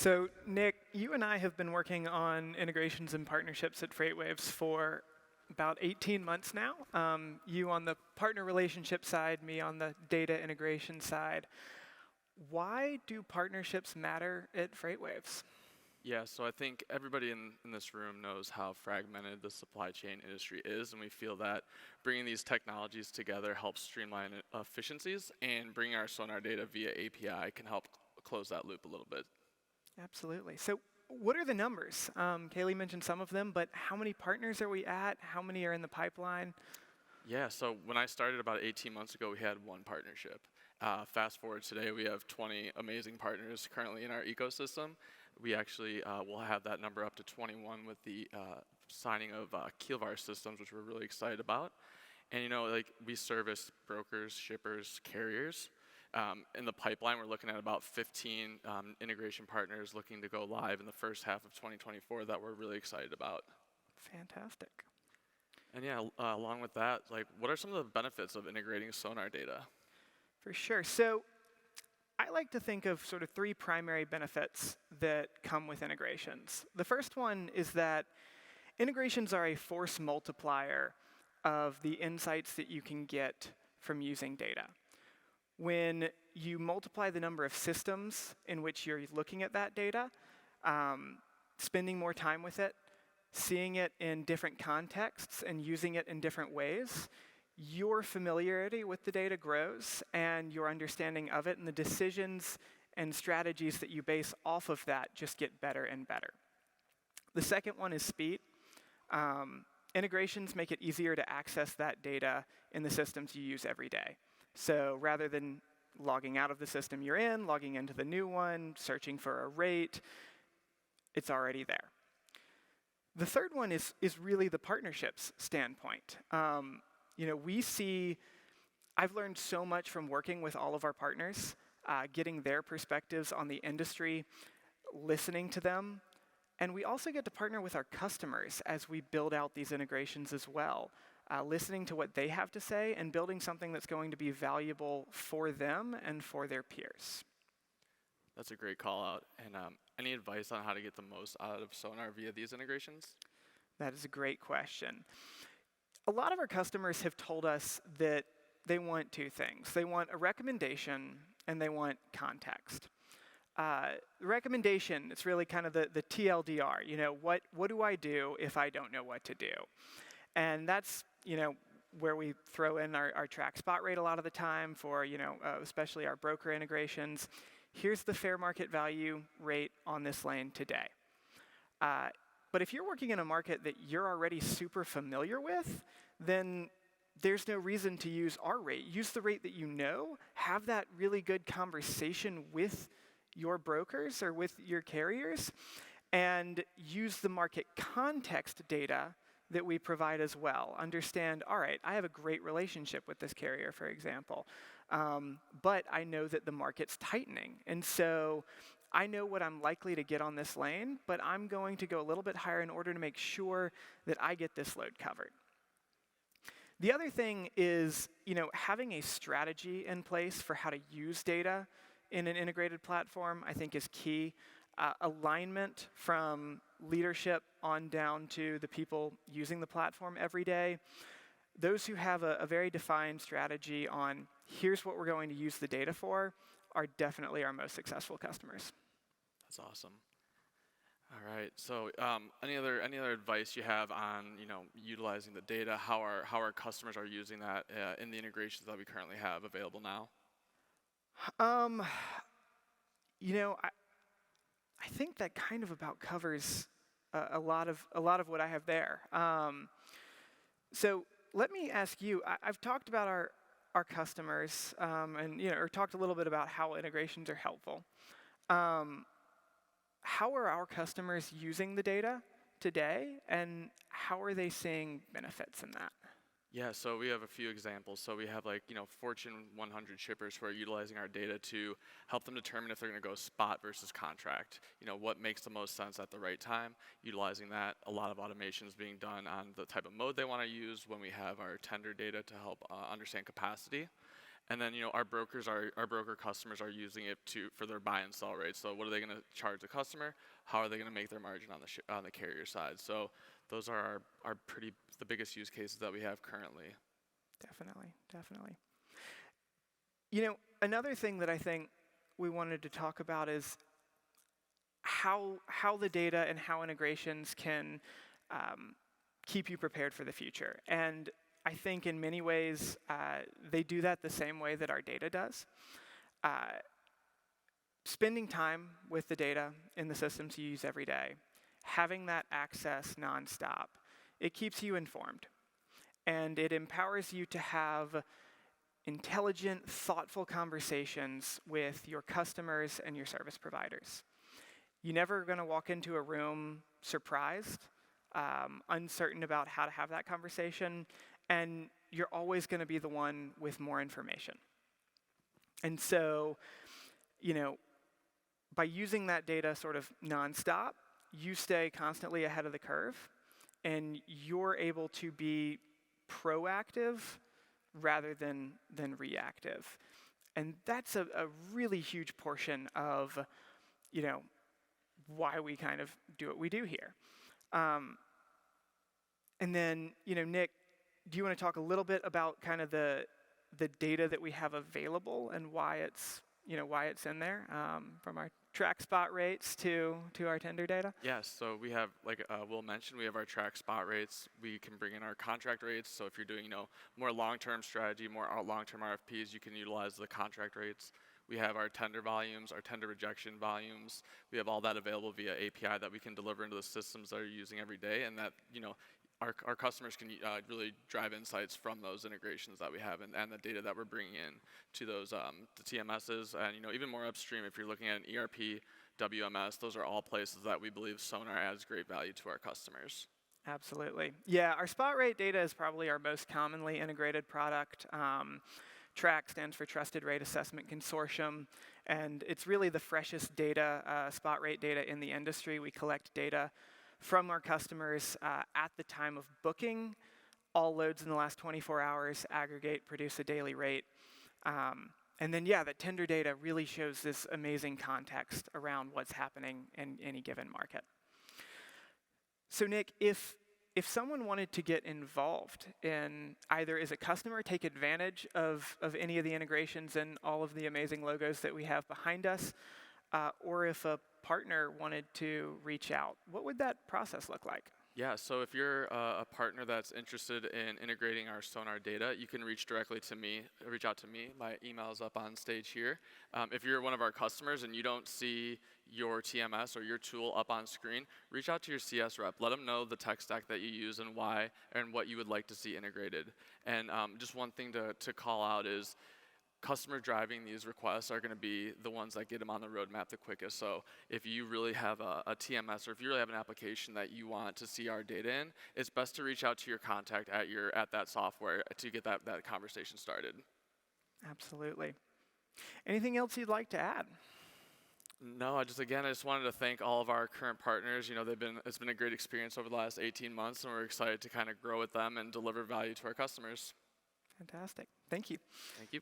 So, Nick, you and I have been working on integrations and partnerships at FreightWaves for about 18 months now. You on the partner relationship side, me on the data integration side. Why do partnerships matter at FreightWaves? Yeah, so I think everybody in this room knows how fragmented the supply chain industry is, and we feel that bringing these technologies together helps streamline efficiencies, and bringing our Sonar data via API can help close that loop a little bit. Absolutely. So, what are the numbers? Kaylee mentioned some of them, but how many partners are we at? How many are in the pipeline? Yeah, so when I started about 18 months ago, we had one partnership. Fast forward today, we have 20 amazing partners currently in our ecosystem. We actually will have that number up to 21 with the signing of Keelvar Systems, which we're really excited about. And you know, like we service brokers, shippers, carriers. In the pipeline, we're looking at about 15 integration partners looking to go live in the first half of 2024 that we're really excited about. Fantastic. And yeah, along with that, like, what are some of the benefits of integrating Sonar data? For sure. So, I like to think of sort of three primary benefits that come with integrations. The first one is that integrations are a force multiplier of the insights that you can get from using data. When you multiply the number of systems in which you're looking at that data, spending more time with it, seeing it in different contexts and using it in different ways, your familiarity with the data grows and your understanding of it and the decisions and strategies that you base off of that just get better and better. The second one is speed. Integrations make it easier to access that data in the systems you use every day. So rather than logging out of the system you're in, logging into the new one, searching for a rate, it's already there. The third one is really the partnerships standpoint. I've learned so much from working with all of our partners, getting their perspectives on the industry, listening to them, and we also get to partner with our customers as we build out these integrations as well, listening to what they have to say and building something that's going to be valuable for them and for their peers. That's a great call out. And any advice on how to get the most out of Sonar via these integrations? That is a great question. A lot of our customers have told us that they want two things. They want a recommendation and they want context. Recommendation, it's really kind of the TLDR. You know, what do I do if I don't know what to do? And that's, where we throw in our track spot rate a lot of the time for, especially our broker integrations. Here's the fair market value rate on this lane today. But if you're working in a market that you're already super familiar with, then there's no reason to use our rate. Use the rate that you know. Have that really good conversation with your brokers or with your carriers, and use the market context data that we provide as well. Understand, all right, I have a great relationship with this carrier, for example, but I know that the market's tightening. And so I know what I'm likely to get on this lane, but I'm going to go a little bit higher in order to make sure that I get this load covered. The other thing is, having a strategy in place for how to use data in an integrated platform, I think is key. Alignment from leadership on down to the people using the platform every day. Those who have a very defined strategy on here's what we're going to use the data for are definitely our most successful customers. That's awesome. All right. So, any other advice you have on utilizing the data? How our customers are using that in the integrations that we currently have available now? I think that kind of about covers a lot of what I have there. So let me ask you. I've talked about our customers, or talked a little bit about how integrations are helpful. How are our customers using the data today, and how are they seeing benefits in that? Yeah, so we have a few examples. So we have Fortune 100 shippers who are utilizing our data to help them determine if they're going to go spot versus contract. What makes the most sense at the right time. Utilizing that, a lot of automation is being done on the type of mode they want to use when we have our tender data to help understand capacity. And then our broker customers are using it for their buy and sell rates. So what are they going to charge the customer? How are they going to make their margin on the carrier side? So those are the biggest use cases that we have currently. Definitely, definitely. Another thing that I think we wanted to talk about is how the data and how integrations can keep you prepared for the future. And I think in many ways, they do that the same way that our data does. Spending time with the data in the systems you use every day, having that access nonstop, it keeps you informed. And it empowers you to have intelligent, thoughtful conversations with your customers and your service providers. You're never going to walk into a room surprised, uncertain about how to have that conversation, and you're always going to be the one with more information. And so, by using that data sort of nonstop, you stay constantly ahead of the curve, and you're able to be proactive rather than reactive. And that's a really huge portion of, why we kind of do what we do here. And then, Nick, do you want to talk a little bit about kind of the data that we have available and why it's in there, from our track spot rates to our tender data? Yes, so we have, like Will mentioned, we have our track spot rates. We can bring in our contract rates. So if you're doing, more long-term strategy, more long-term RFPs, you can utilize the contract rates. We have our tender volumes, our tender rejection volumes. We have all that available via API that we can deliver into the systems that are using every day, and that, our customers can really drive insights from those integrations that we have and the data that we're bringing in to those the TMSs, and even more upstream, if you're looking at an ERP, WMS, those are all places that we believe Sonar adds great value to our customers. Absolutely. Yeah, our spot rate data is probably our most commonly integrated product. TRAC stands for Trusted Rate Assessment Consortium, and it's really the freshest data, spot rate data in the industry. We collect data from our customers at the time of booking. All loads in the last 24 hours aggregate, produce a daily rate. And then, the tender data really shows this amazing context around what's happening in any given market. So Nick, if someone wanted to get involved in either as a customer, take advantage of any of the integrations and all of the amazing logos that we have behind us, or if a partner wanted to reach out, what would that process look like? Yeah, so if you're a partner that's interested in integrating our Sonar data, you can reach out to me. My email is up on stage here. If you're one of our customers and you don't see your TMS or your tool up on screen, reach out to your CS rep. Let them know the tech stack that you use and why and what you would like to see integrated. And just one thing to call out is customer driving these requests are going to be the ones that get them on the roadmap the quickest. So if you really have a TMS or if you really have an application that you want to see our data in, it's best to reach out to your contact at that software to get that conversation started. Absolutely. Anything else you'd like to add? No, I just wanted to thank all of our current partners. It's been a great experience over the last 18 months, and we're excited to kind of grow with them and deliver value to our customers. Fantastic. Thank you. Thank you.